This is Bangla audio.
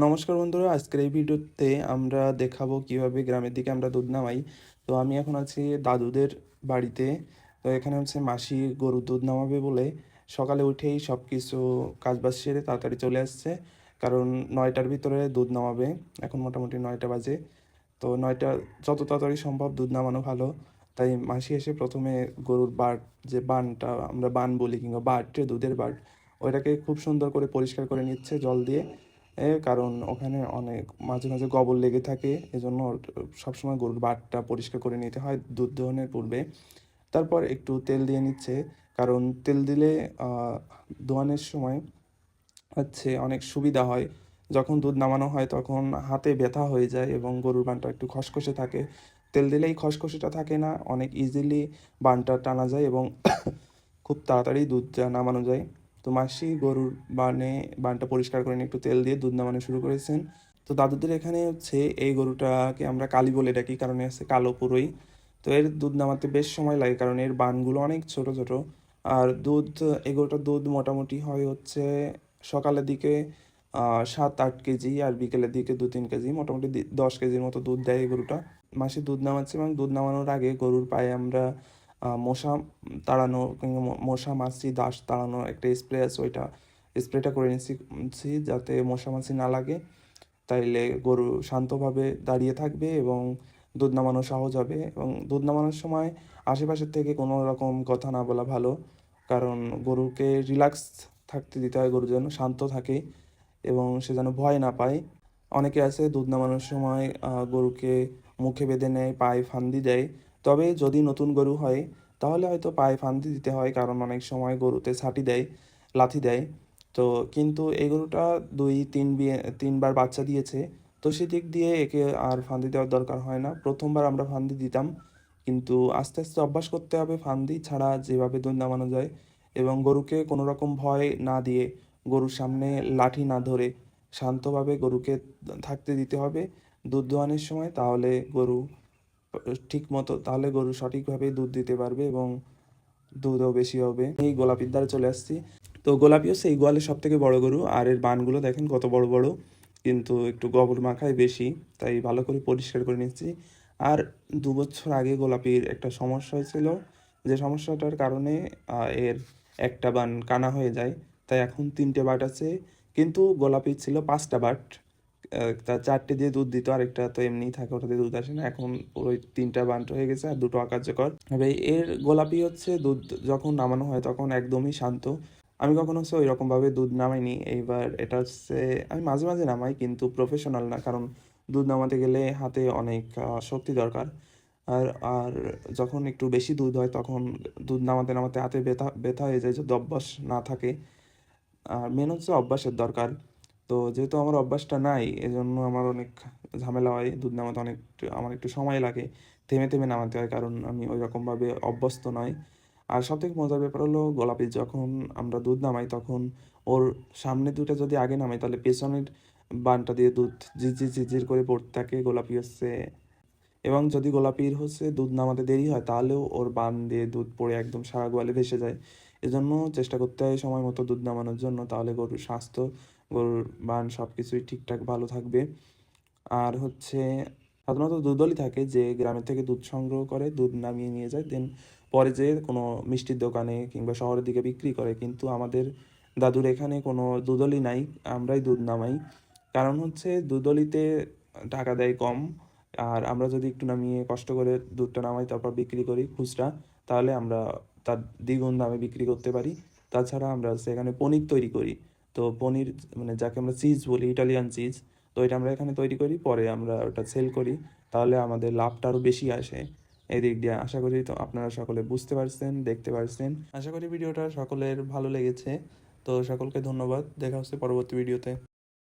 নমস্কার বন্ধুরা, আজকের এই ভিডিওতে আমরা দেখাবো কিভাবে গ্রামের দিকে আমরা দুধ নামাই। তো আমি এখন আছি দাদুদের বাড়িতে। তো এখানে হচ্ছে মাসি গরুর দুধ নামাবে বলে সকালে উঠেই সব কিছু কাজবাজ সেরে তাড়াতাড়ি চলে আসছে, কারণ 9টার ভিতরে দুধ নামাবে। এখন মোটামুটি 9টা বাজে। তো 9টা যত তাড়াতাড়ি সম্ভব দুধ নামানো ভালো। তাই মাসি এসে প্রথমে গরুর বাট, যে বানটা আমরা বান বলি কিংবা বাট, দুধের বাট, ওইটাকে খুব সুন্দর করে পরিষ্কার করে নিচ্ছে জল দিয়ে। কারণ ওখানে অনেক মাঝে মাঝে গোবর লেগে থাকে, এজন্য সবসময় গরুর বাটটা পরিষ্কার করে নিতে হয় দুধ দোহনের পূর্বে। তারপর একটু তেল দিয়ে নিচ্ছে, কারণ তেল দিলে দোয়ানের সময় হচ্ছে অনেক সুবিধা হয়। যখন দুধ নামানো হয় তখন হাতে ব্যথা হয়ে যায় এবং গরুর বানটা একটু খসখসে থাকে। তেল দিলেই খসখসেটা থাকে না, অনেক ইজিলি বানটা টানা যায় এবং খুব তাড়াতাড়ি দুধটা নামানো যায়। তো মাসি গরুর বানটা পরিষ্কার করে নিয়ে একটু তেল দিয়ে দুধ নামানো শুরু করেছেন। তো দাদুদের এখানে হচ্ছে এই গরুটাকে আমরা কালী বলে ডাকি, কারণ এ হচ্ছে কালো পুরোই। তো এর দুধ নামাতে বেশ সময় লাগে, কারণ এর বানগুলো অনেক ছোট ছোট। আর দুধ, এই গরুটার দুধ মোটামুটি হয় হচ্ছে সকালের দিকে 7-8 কেজি, আর বিকেলের দিকে 2-3 কেজি, মোটামুটি 10 কেজির মতো দুধ দেয় এই গরুটা। মাসি দুধ নামাচ্ছে এবং দুধ নামানোর আগে গরুর পায়ে আমরা মশা তাড়ানো কিংবা মশা মাছি ডাস তাড়ানো একটা স্প্রে আছে, ওইটা স্প্রেটা করে নিচ্ছি যাতে মশা মাছি না লাগে। তাইলে গরু শান্তভাবে দাঁড়িয়ে থাকবে এবং দুধ নামানো সহজ হবে। এবং দুধ নামানোর সময় আশেপাশের থেকে কোনো রকম কথা না বলা ভালো, কারণ গরুকে রিল্যাক্স থাকতে দিতে হয়, গরু যেন শান্ত থাকে এবং সে যেন ভয় না পায়। অনেকে আছে দুধ নামানোর সময় গরুকে মুখে বেঁধে নেয়, পায়ে ফান্দি দেয়। তবে যদি নতুন গরু হয় তাহলে হয়তো পায়ে ফান্দি দিতে হয়, কারণ অনেক সময় গরুতে ছাটি দেয়, লাথি দেয়। তো কিন্তু এই গরুটা 2-3বার বাচ্চা দিয়েছে, তো সেদিক দিয়ে একে আর ফান্দি দেওয়ার দরকার হয় না। প্রথমবার আমরা ফান্দি দিতাম, কিন্তু আস্তে আস্তে অভ্যাস করতে হবে ফান্দি ছাড়া যেভাবে দুধ নামানো যায়। এবং গরুকে কোনো রকম ভয় না দিয়ে, গরুর সামনে লাঠি না ধরে শান্তভাবে গরুকে থাকতে দিতে হবে দুধ দোয়ানোর সময়। তাহলে গরু সঠিকভাবে দুধ দিতে পারবে এবং দুধও বেশি হবে। এই গোলাপির দ্বারা চলে আসছি। তো গোলাপি হচ্ছে এই গোয়ালের সব থেকে বড় গরু, আর এর বানগুলো দেখেন কত বড় বড়, কিন্তু একটু গোবর মাখায় বেশি, তাই ভালো করে পরিষ্কার করে নিচ্ছি। আর 2 বছর আগে গোলাপির একটা সমস্যা হয়েছিল, যে সমস্যাটার কারণে এর একটা বান কানা হয়ে যায়। তাই এখন 3টে বাট আছে, কিন্তু গোলাপির ছিল 5টা বাট। তার 4টে দিয়ে দুধ দিত, আরেকটা তো এমনিই থাকে, ওটা দিয়ে দুধ আসে না। এখন ওই 3টা বান্ট হয়ে গেছে আর 2টো অকার্যকর। এবার এর গোলাপি হচ্ছে দুধ যখন নামানো হয় তখন একদমই শান্ত। আমি কখনো হচ্ছে ওই রকমভাবে দুধ নামাইনি। এইবার এটা হচ্ছে আমি মাঝে মাঝে নামাই, কিন্তু প্রফেশনাল না, কারণ দুধ নামাতে গেলে হাতে অনেক শক্তি দরকার। আর আর যখন একটু বেশি দুধ হয় তখন দুধ নামাতে নামাতে হাতে ব্যথা ব্যথা হয়ে যায় যদি অভ্যাস না থাকে। আর মেন হচ্ছে অভ্যাসের দরকার। তো যেহেতু আমার অভ্যাসটা নাই, এজন্য আমার অনেক ঝামেলা হয় দুধ নামাতে, আমার একটু সময় লাগে, থেমে থেমে নামাতে হয়, কারণ আমি ওই রকমভাবে অভ্যস্ত নয়। আর সবথেকে মজার ব্যাপার হলো গোলাপি যখন আমরা দুধ নামাই তখন ওর সামনে দুটো যদি আগে নামাই তাহলে পেছনের বানটা দিয়ে দুধ ঝিরঝির ঝিরঝির করে পড়তে থাকে। গোলাপি হচ্ছে, এবং যদি গোলাপির হচ্ছে দুধ নামাতে দেরি হয় তাহলেও ওর বান দিয়ে দুধ পড়ে একদম সারা গোয়ালে ভেসে যায়। এজন্য চেষ্টা করতে হয় সময় মতো দুধ নামানোর জন্য, তাহলে গরুর স্বাস্থ্য, গরুর বান সব কিছুই ঠিকঠাক ভালো থাকবে। আর হচ্ছে সাধারণত দুধওয়ালি থাকে যে গ্রামের থেকে দুধ সংগ্রহ করে দুধ নামিয়ে নিয়ে যায়, দেন পরে যেয়ে কোনো মিষ্টির দোকানে কিংবা শহরের দিকে বিক্রি করে। কিন্তু আমাদের দাদুর এখানে কোনো দুধওয়ালি নাই, আমরাই দুধ নামাই। কারণ হচ্ছে দুধওয়ালিতে টাকা দেয় কম, আর আমরা যদি একটু নামিয়ে কষ্ট করে দুধটা নামাই তারপর বিক্রি করি খুচরা, তাহলে আমরা তার দ্বিগুণ দামে বিক্রি করতে পারি। তাছাড়া আমরা সেখানে পনির তৈরি করি। তো পনির, মানে যাকে আমরা চিজ বলি, ইটালিয়ান চিজ, তো এটা আমরা এখানে তৈরি করি, পরে আমরা ওটা সেল করি, তাহলে আমাদের লাভটা আরও বেশি আসে। এদিক দিয়ে আশা করি তো আপনারা সকলে বুঝতে পারছেন, দেখতে পারছেন। আশা করি ভিডিওটা সকলের ভালো লেগেছে। তো সকলকে ধন্যবাদ, দেখা হচ্ছে পরবর্তী ভিডিওতে।